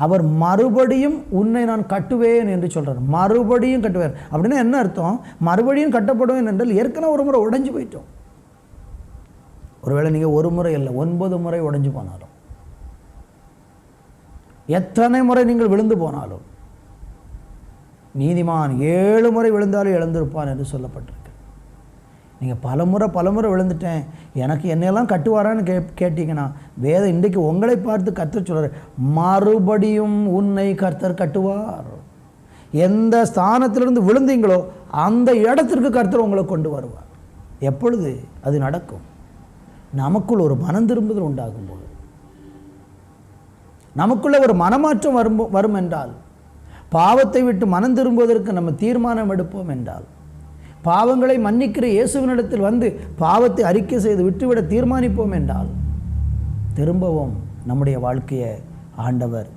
அவர் மறுபடியும் உன்னை நான் கட்டுவேன் என்று சொல்கிறார். மறுபடியும் கட்டுவேன் அப்படின்னா என்ன அர்த்தம்? மறுபடியும் கட்டப்படுவேன் என்றால் ஏற்கனவே ஒரு முறை உடைஞ்சு போயிட்டோம். ஒருவேளை நீங்கள் ஒரு முறை இல்லை 9 முறை உடைஞ்சு போனாலும், எத்தனை முறை நீங்கள் விழுந்து போனாலும், நீதிமான் 7 முறை விழுந்தாலும் எழுந்திருப்பான் என்று சொல்லப்பட்டிருக்கு. நீங்கள் பலமுறை விழுந்துட்டேன், எனக்கு என்னையெல்லாம் கட்டுவாரான்னு கேட்டிங்கன்னா வேதம் இன்றைக்கு உங்களை பார்த்து கர்த்தர் சொல்கிறார், மறுபடியும் உன்னை கர்த்தர் கட்டுவார். எந்த ஸ்தானத்திலிருந்து விழுந்தீங்களோ அந்த இடத்திற்கு கர்த்தர் உங்களை கொண்டு வருவார். எப்பொழுது அது நடக்கும்? நமக்குள் ஒரு மனம் திரும்புதல் உண்டாகும்போது, நமக்குள்ள ஒரு மனமாற்றம் வரும் என்றால், பாவத்தை விட்டு மனம் திரும்புவதற்கு நம்ம தீர்மானம் எடுப்போம் என்றால், பாவங்களை மன்னிக்கிற இயேசுவினிடத்தில் வந்து பாவத்தை அறிக்கை செய்து விட்டுவிட தீர்மானிப்போம் என்றால், திரும்பவும் நம்முடைய வாழ்க்கையை ஆண்டவர்